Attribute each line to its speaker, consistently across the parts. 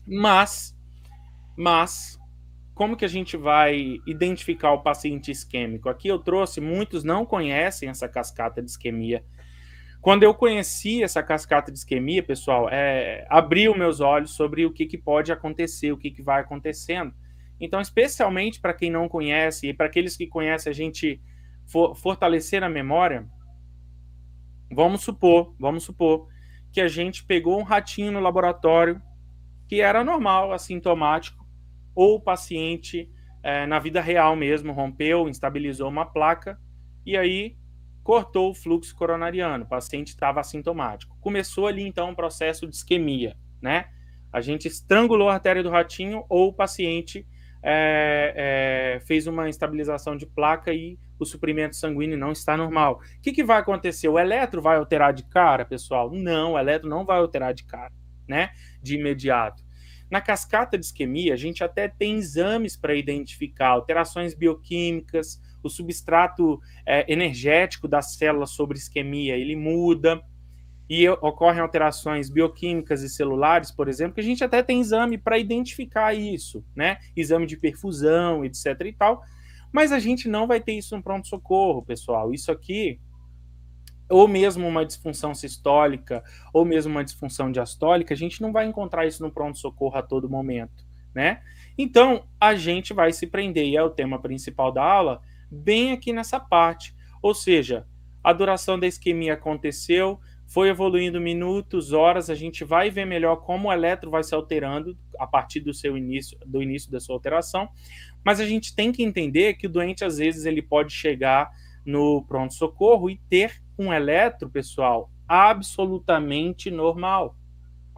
Speaker 1: Mas como que a gente vai identificar o paciente isquêmico? Aqui eu trouxe, muitos não conhecem essa cascata de isquemia. Quando eu conheci essa cascata de isquemia, pessoal, abriu meus olhos sobre o que pode acontecer, o que vai acontecendo. Então, especialmente para quem não conhece e para aqueles que conhecem, a gente fortalecer a memória. Vamos supor que a gente pegou um ratinho no laboratório que era normal, assintomático, ou o paciente, na vida real mesmo, rompeu, instabilizou uma placa, e aí cortou o fluxo coronariano, o paciente estava assintomático. Começou ali, então, um processo de isquemia, né? A gente estrangulou a artéria do ratinho, ou o paciente fez uma instabilização de placa e o suprimento sanguíneo não está normal. O que vai acontecer? O eletro vai alterar de cara, pessoal? Não, o eletro não vai alterar de cara, né? De imediato. Na cascata de isquemia, a gente até tem exames para identificar alterações bioquímicas, o substrato energético das células sobre isquemia, ele muda, e ocorrem alterações bioquímicas e celulares, por exemplo, que a gente até tem exame para identificar isso, né? Exame de perfusão, etc e tal, mas a gente não vai ter isso no pronto-socorro, pessoal. Isso aqui, ou mesmo uma disfunção sistólica, ou mesmo uma disfunção diastólica, a gente não vai encontrar isso no pronto-socorro a todo momento, né? Então, a gente vai se prender, e é o tema principal da aula, bem aqui nessa parte. Ou seja, a duração da isquemia aconteceu, foi evoluindo minutos, horas, a gente vai ver melhor como o eletro vai se alterando a partir do início da sua alteração, mas a gente tem que entender que o doente, às vezes, ele pode chegar no pronto-socorro e ter um eletro, pessoal, absolutamente normal,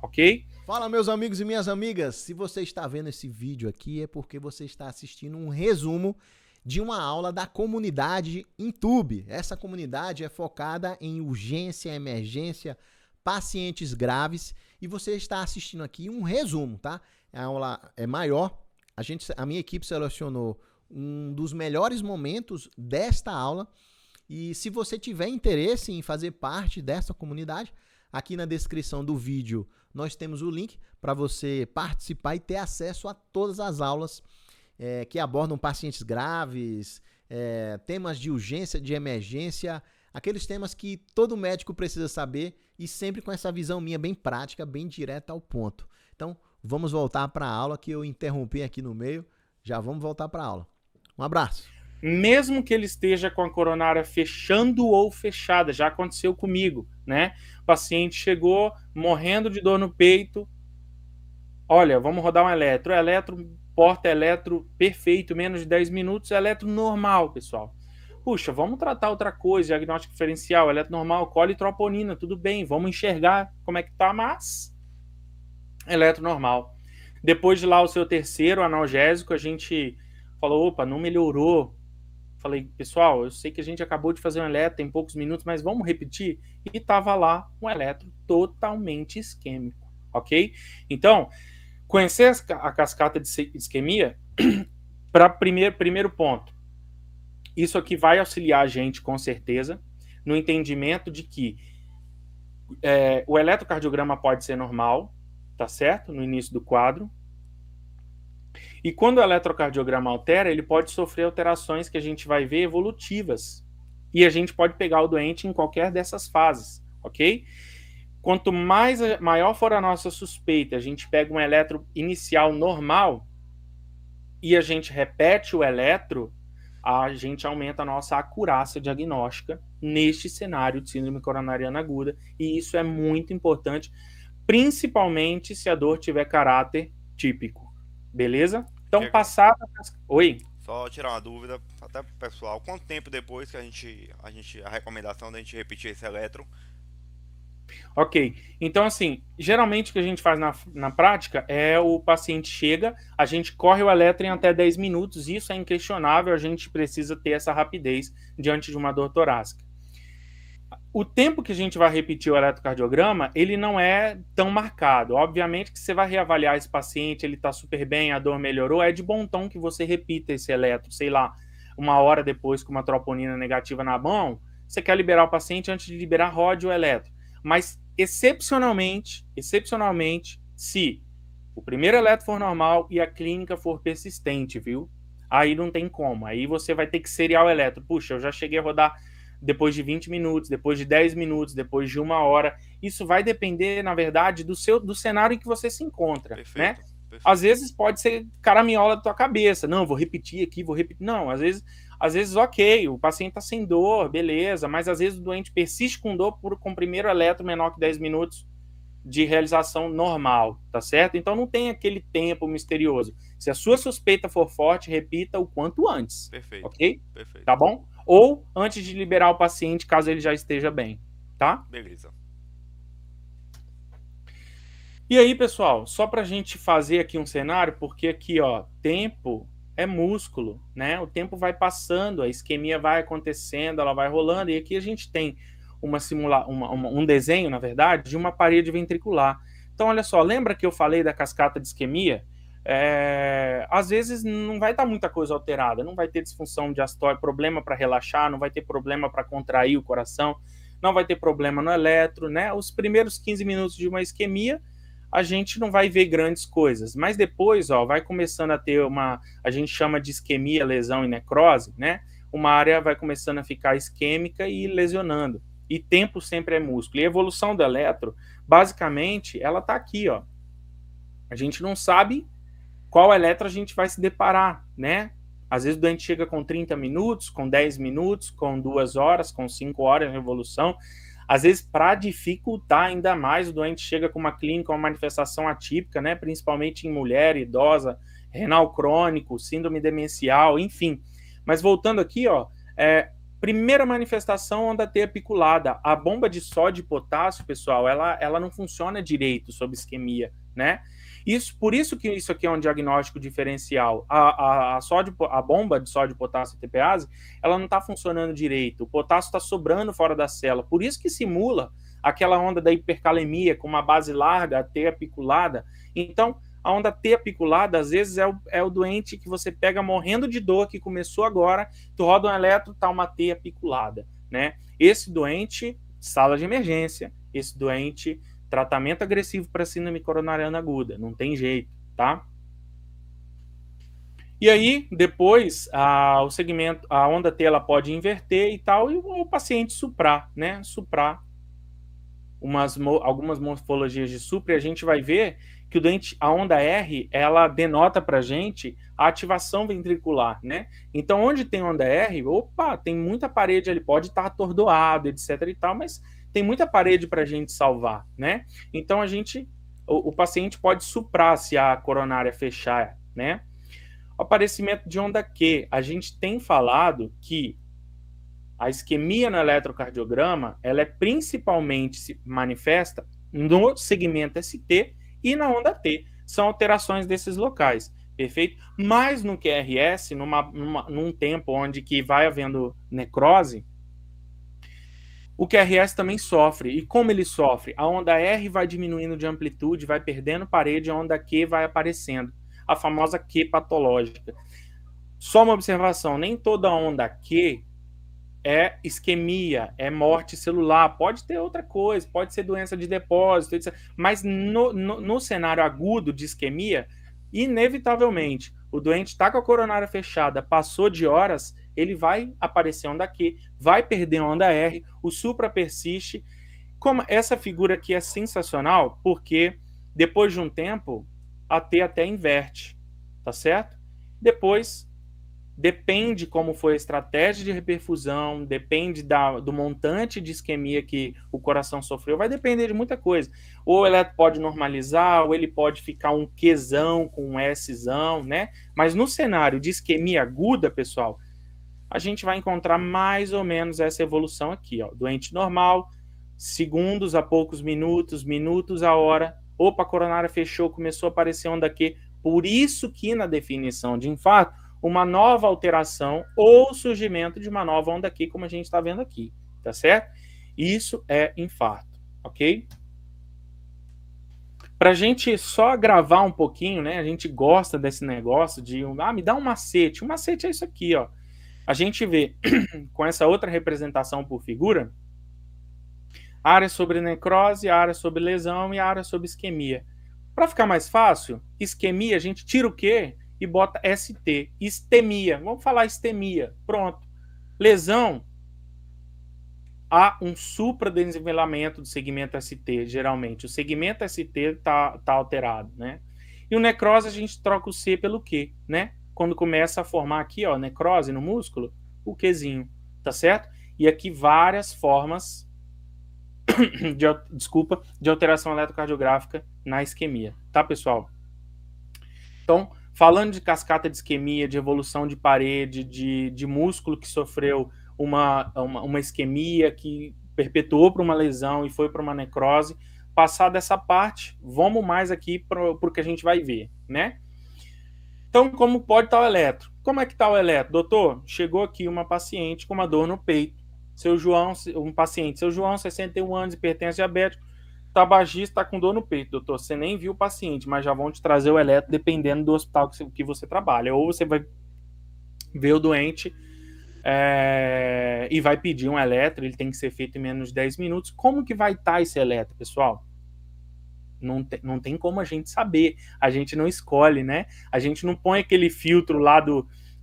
Speaker 1: ok?
Speaker 2: Fala, meus amigos e minhas amigas. Se você está vendo esse vídeo aqui, é porque você está assistindo um resumo de uma aula da comunidade Intube. Essa comunidade é focada em urgência, emergência, pacientes graves, e você está assistindo aqui um resumo, tá? A aula é maior. A minha equipe selecionou um dos melhores momentos desta aula. E se você tiver interesse em fazer parte dessa comunidade, aqui na descrição do vídeo nós temos o link para você participar e ter acesso a todas as aulas que abordam pacientes graves, temas de urgência, de emergência, aqueles temas que todo médico precisa saber e sempre com essa visão minha bem prática, bem direta ao ponto. Então, vamos voltar para a aula que eu interrompi aqui no meio. Já vamos voltar para a aula. Um abraço.
Speaker 1: Mesmo que ele esteja com a coronária fechando ou fechada, já aconteceu comigo, né? O paciente chegou morrendo de dor no peito. Olha, vamos rodar um eletro, porta eletro perfeito, menos de 10 minutos, eletro normal, pessoal. Puxa, vamos tratar outra coisa, diagnóstico diferencial, eletro normal, colitroponina, tudo bem, vamos enxergar como é que tá, mas eletro normal. Depois de lá o seu terceiro analgésico, a gente falou, opa, não melhorou. Falei, pessoal, eu sei que a gente acabou de fazer um eletro, tem poucos minutos, mas vamos repetir? E tava lá um eletro totalmente isquêmico, ok? Então, conhecer a cascata de isquemia, para primeiro ponto, isso aqui vai auxiliar a gente, com certeza, no entendimento de que o eletrocardiograma pode ser normal, tá certo? No início do quadro. E quando o eletrocardiograma altera, ele pode sofrer alterações que a gente vai ver evolutivas. E a gente pode pegar o doente em qualquer dessas fases, ok? Quanto maior for a nossa suspeita, a gente pega um eletro inicial normal e a gente repete o eletro, a gente aumenta a nossa acurácia diagnóstica neste cenário de síndrome coronariana aguda, e isso é muito importante, principalmente se a dor tiver caráter típico. Beleza? Então,
Speaker 3: Diegão,
Speaker 1: passada... Oi?
Speaker 3: só tirar uma dúvida, até pro pessoal, quanto tempo depois que a recomendação da gente repetir esse eletro?
Speaker 1: Ok. Então, assim, geralmente o que a gente faz na prática é o paciente chega, a gente corre o eletro em até 10 minutos, isso é inquestionável, a gente precisa ter essa rapidez diante de uma dor torácica. O tempo que a gente vai repetir o eletrocardiograma, ele não é tão marcado. Obviamente que você vai reavaliar esse paciente, ele está super bem, a dor melhorou, é de bom tom que você repita esse eletro, sei lá, uma hora depois com uma troponina negativa na mão, você quer liberar o paciente antes de liberar, rode o eletro. Mas excepcionalmente, se O primeiro eletro for normal e a clínica for persistente, viu? Aí não tem como. Aí você vai ter que seriar o eletro. Puxa, eu já cheguei a rodar depois de 20 minutos, depois de 10 minutos, depois de 1 hora. Isso vai depender, na verdade, do cenário em que você se encontra,
Speaker 3: Perfeito,
Speaker 1: né?
Speaker 3: perfeito.
Speaker 1: Às vezes pode ser caraminhola da tua cabeça. Não, vou repetir aqui, vou repetir. Não, às vezes ok, o paciente está sem dor, beleza, mas às vezes o doente persiste com dor com o primeiro eletro menor que 10 minutos de realização normal, tá certo? Então não tem aquele tempo misterioso. Se a sua suspeita for forte, repita o quanto antes,
Speaker 3: Perfeito.
Speaker 1: ok?
Speaker 3: Perfeito.
Speaker 1: Tá bom? Ou antes de liberar o paciente, caso ele já esteja bem, tá?
Speaker 3: Beleza.
Speaker 1: E aí, pessoal, só para a gente fazer aqui um cenário, porque aqui, ó, tempo é músculo, né? O tempo vai passando, a isquemia vai acontecendo, ela vai rolando, e aqui a gente tem um desenho, na verdade, de uma parede ventricular. Então, olha só, lembra que eu falei da cascata de isquemia? Às vezes não vai estar muita coisa alterada, não vai ter disfunção diastólica, problema para relaxar, não vai ter problema para contrair o coração, não vai ter problema no eletro, né? Os primeiros 15 minutos de uma isquemia, a gente não vai ver grandes coisas, mas depois, ó, vai começando a ter a gente chama de isquemia, lesão e necrose, né? Uma área vai começando a ficar isquêmica e lesionando. E tempo sempre é músculo. E a evolução do eletro, basicamente, ela tá aqui, ó. A gente não sabe qual eletro a gente vai se deparar, né? Às vezes o doente chega com 30 minutos, com 10 minutos, com 2 horas, com 5 horas de evolução. Às vezes, para dificultar ainda mais, o doente chega com uma clínica, uma manifestação atípica, né? Principalmente em mulher, idosa, renal crônico, síndrome demencial, enfim. Mas voltando aqui, ó, primeira manifestação, onda T apiculada. A bomba de sódio e potássio, pessoal, ela não funciona direito sob isquemia, né? Por isso que isso aqui é um diagnóstico diferencial. A bomba de sódio, potássio e TPase, ela não está funcionando direito. O potássio está sobrando fora da célula. Por isso que simula aquela onda da hipercalemia com uma base larga, a T apiculada. Então, a onda T apiculada, às vezes, é o doente que você pega morrendo de dor, que começou agora, tu roda um eletro, tá uma T apiculada, né? Esse doente, sala de emergência. Esse doente, tratamento agressivo para síndrome coronariana aguda. Não tem jeito, tá? E aí, depois, o segmento, a onda T, ela pode inverter e tal, e o paciente suprar, né? Suprar algumas morfologias de supra, e a gente vai ver que a onda R, ela denota pra gente a ativação ventricular, né? Então, onde tem onda R, opa, tem muita parede ali, pode estar atordoado, etc e tal, mas tem muita parede pra gente salvar, né? Então, o paciente pode suprar se a coronária fechar, né? O aparecimento de onda Q, a gente tem falado que a isquemia no eletrocardiograma, ela principalmente se manifesta no segmento ST e na onda T. São alterações desses locais, perfeito? Mas no QRS, num tempo onde que vai havendo necrose, o QRS também sofre. E como ele sofre? A onda R vai diminuindo de amplitude, vai perdendo parede, a onda Q vai aparecendo. A famosa Q patológica. Só uma observação, nem toda onda Q é isquemia, é morte celular, pode ter outra coisa, pode ser doença de depósito, etc. Mas no cenário agudo de isquemia, inevitavelmente, o doente está com a coronária fechada, passou de horas, ele vai aparecer onda Q, vai perder onda R, o supra persiste. Como essa figura aqui é sensacional, porque depois de um tempo, a T até inverte, tá certo? Depois, depende como foi a estratégia de reperfusão, depende do montante de isquemia que o coração sofreu, vai depender de muita coisa. Ou ele pode normalizar, ou ele pode ficar um Qzão com um Szão, né? Mas no cenário de isquemia aguda, pessoal, a gente vai encontrar mais ou menos essa evolução aqui, ó. Doente normal, segundos a poucos minutos, minutos a hora, opa, a coronária fechou, começou a aparecer onda Q. Por isso que na definição de infarto, uma nova alteração ou surgimento de uma nova onda Q, como a gente está vendo aqui, tá certo? Isso é infarto, ok? Para a gente só gravar um pouquinho, né? A gente gosta desse negócio de, me dá um macete. O macete é isso aqui, ó. A gente vê com essa outra representação por figura, área sobre necrose, área sobre lesão e área sobre isquemia. Para ficar mais fácil, isquemia, a gente tira o Q e bota ST. Istemia. Vamos falar istemia. Pronto. Lesão, há um supradesenvolvimento do segmento ST, geralmente. O segmento ST tá alterado, né? E o necrose, a gente troca o C pelo Q, né? Quando começa a formar aqui, ó, necrose no músculo, o Qzinho, tá certo? E aqui várias formas de alteração eletrocardiográfica na isquemia, tá, pessoal? Então, falando de cascata de isquemia, de evolução de parede, de músculo que sofreu uma isquemia, que perpetuou para uma lesão e foi para uma necrose, passar dessa parte, vamos mais aqui para o que a gente vai ver, né? Então, como pode estar o eletro? Como é que está o eletro? Doutor, chegou aqui uma paciente com uma dor no peito. Seu João, 61 anos, hipertenso diabético, tabagista, está com dor no peito, doutor. Você nem viu o paciente, mas já vão te trazer o eletro dependendo do hospital que você trabalha. Ou você vai ver o doente e vai pedir um eletro, ele tem que ser feito em menos de 10 minutos. Como que vai estar esse eletro, pessoal? Não tem como a gente saber. A gente não escolhe, né? A gente não põe aquele filtro lá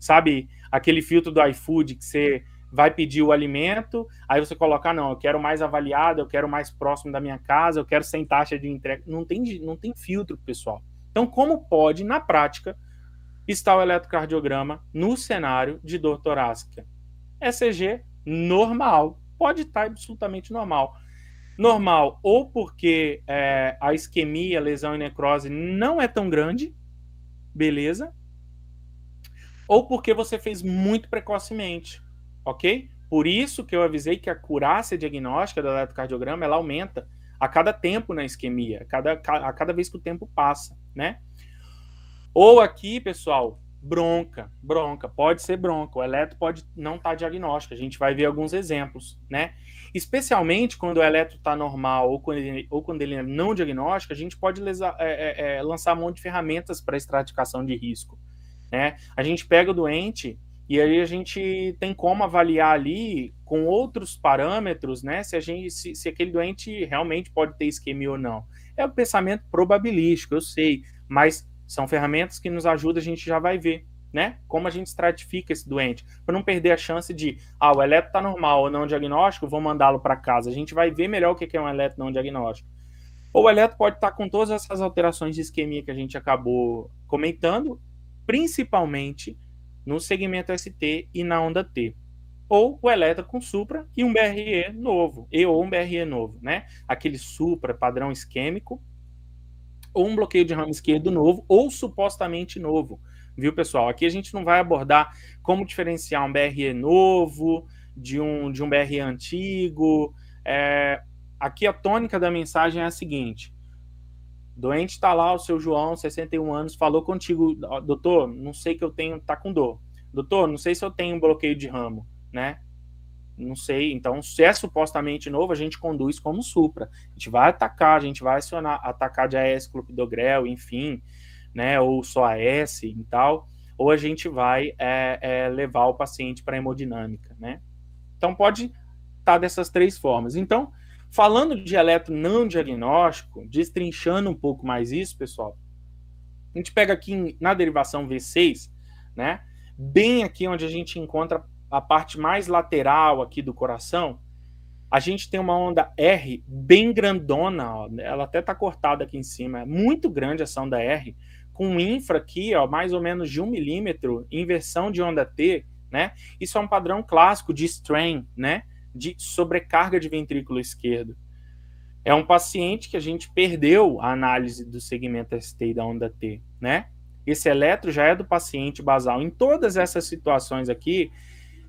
Speaker 1: sabe, aquele filtro do iFood que você vai pedir o alimento, aí você coloca, não, eu quero mais avaliado, eu quero mais próximo da minha casa, eu quero sem taxa de entrega. Não tem filtro, pessoal. Então, como pode, na prática, estar o eletrocardiograma no cenário de dor torácica? ECG normal. Pode estar absolutamente normal. Normal, ou porque a isquemia, lesão e necrose não é tão grande, beleza? Ou porque você fez muito precocemente, ok? Por isso que eu avisei que a acurácia diagnóstica do eletrocardiograma, ela aumenta a cada tempo na isquemia, a cada vez que o tempo passa, né? Ou aqui, pessoal, bronca, pode ser bronca, o eletro pode não estar diagnóstico, a gente vai ver alguns exemplos, né? Especialmente quando o eletro está normal ou quando ele é não diagnóstico, a gente pode lançar um monte de ferramentas para estratificação de risco, né? A gente pega o doente e aí a gente tem como avaliar ali com outros parâmetros, né? Se aquele doente realmente pode ter isquemia ou não. É o pensamento probabilístico, eu sei, mas são ferramentas que nos ajudam, a gente já vai ver, né? Como a gente estratifica esse doente, para não perder a chance de, o eletro está normal ou não diagnóstico, vou mandá-lo para casa. A gente vai ver melhor o que é um eletro não diagnóstico. Ou o eletro pode estar com todas essas alterações de isquemia que a gente acabou comentando, principalmente no segmento ST e na onda T. Ou o eletro com supra e um BRE novo, ou um BRE novo, né? Aquele supra padrão isquêmico, ou um bloqueio de ramo esquerdo novo, ou supostamente novo, viu, pessoal? Aqui a gente não vai abordar como diferenciar um BRE novo de um BRE antigo. Aqui a tônica da mensagem é a seguinte: doente está lá, o seu João, 61 anos, falou contigo, doutor, não sei que eu tenho, tá com dor. Doutor, não sei se eu tenho um bloqueio de ramo, né? Não sei, então se é supostamente novo, a gente conduz como supra. A gente vai atacar, a gente vai atacar de AS clopidogrel, enfim, né, ou só AS e tal, ou a gente vai levar o paciente para hemodinâmica, né? Então pode estar dessas três formas. Então, falando de eletro não diagnóstico, destrinchando um pouco mais isso, pessoal, a gente pega aqui na derivação V6, né, bem aqui onde a gente encontra a parte mais lateral aqui do coração, a gente tem uma onda R bem grandona, ó, ela até está cortada aqui em cima, é muito grande essa onda R, com um infra aqui, ó, mais ou menos de 1 milímetro, inversão de onda T, né? Isso é um padrão clássico de strain, né? De sobrecarga de ventrículo esquerdo. É um paciente que a gente perdeu a análise do segmento ST e da onda T, né? Esse eletro já é do paciente basal. Em todas essas situações aqui,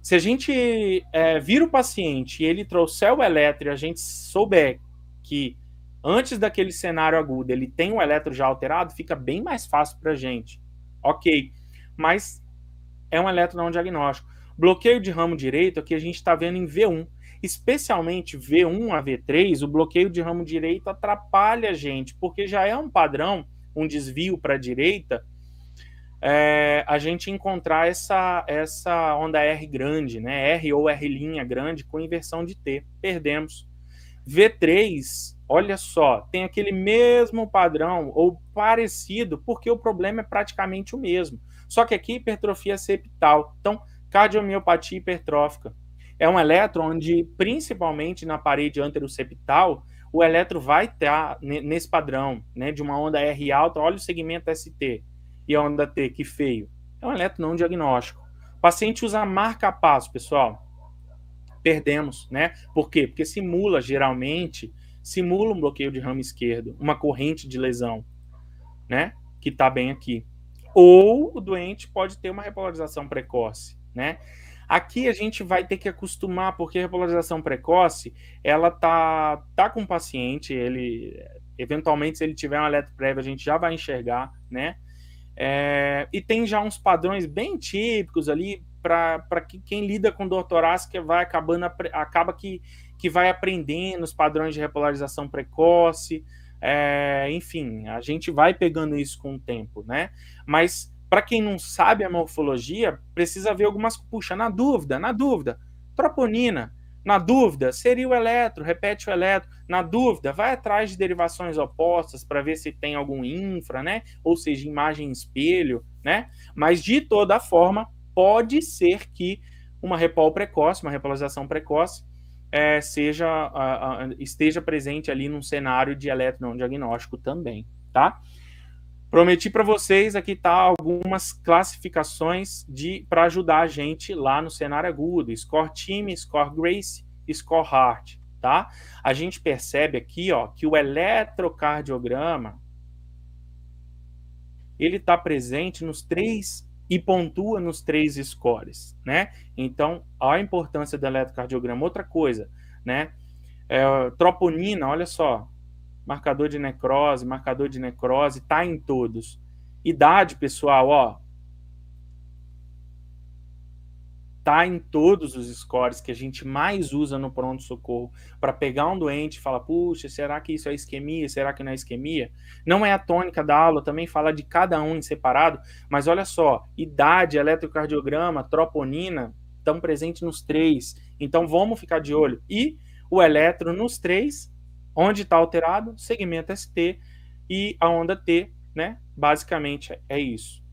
Speaker 1: se a gente vira o paciente e ele trouxer o eletro e a gente souber que antes daquele cenário agudo ele tem o eletro já alterado, fica bem mais fácil para a gente. Ok, mas é um eletro não diagnóstico. Bloqueio de ramo direito, aqui a gente está vendo em V1. Especialmente V1 a V3, o bloqueio de ramo direito atrapalha a gente, porque já é um padrão, um desvio para a direita, a gente encontrar essa onda R grande, né? R ou R' grande com inversão de T. Perdemos. V3 olha só, tem aquele mesmo padrão ou parecido, porque o problema é praticamente o mesmo. Só que aqui hipertrofia septal. Então, cardiomiopatia hipertrófica. É um eletro onde, principalmente na parede anteroseptal, o eletro vai estar nesse padrão, né, de uma onda R alta. Olha o segmento ST e a onda T, que feio. É um eletro não diagnóstico. O paciente usa marca-passo, pessoal. Perdemos, né? Por quê? Porque geralmente, simula um bloqueio de ramo esquerdo, uma corrente de lesão, né? Que está bem aqui. Ou o doente pode ter uma repolarização precoce, né? Aqui a gente vai ter que acostumar, porque a repolarização precoce, ela tá com o paciente, ele eventualmente, se ele tiver um alerta prévio, a gente já vai enxergar, né? E tem já uns padrões bem típicos ali para que quem lida com dor torácica acaba que vai aprendendo os padrões de repolarização precoce. Enfim, a gente vai pegando isso com o tempo, né? Mas para quem não sabe a morfologia, precisa ver algumas. Puxa, na dúvida, troponina. Na dúvida, seria o eletro, repete o eletro. Na dúvida, vai atrás de derivações opostas para ver se tem algum infra, né? Ou seja, imagem espelho, né? Mas de toda forma, pode ser que uma repol precoce, uma repolarização precoce, esteja presente ali num cenário de eletro não diagnóstico também, tá? Prometi para vocês aqui tá algumas classificações para ajudar a gente lá no cenário agudo, score time, score Grace, score heart, tá? A gente percebe aqui, ó, que o eletrocardiograma ele está presente nos 3 e pontua nos 3 scores, né? Então, a importância do eletrocardiograma. Outra coisa, né? Troponina, olha só, marcador de necrose, tá em todos. Idade, pessoal, ó, tá em todos os scores que a gente mais usa no pronto-socorro para pegar um doente e falar, puxa, será que isso é isquemia? Será que não é isquemia? Não é a tônica da aula, também fala de cada um em separado, mas olha só, idade, eletrocardiograma, troponina, estão presentes nos 3, então vamos ficar de olho. E o eletro nos 3, onde está alterado, segmento ST e a onda T, né? Basicamente é isso.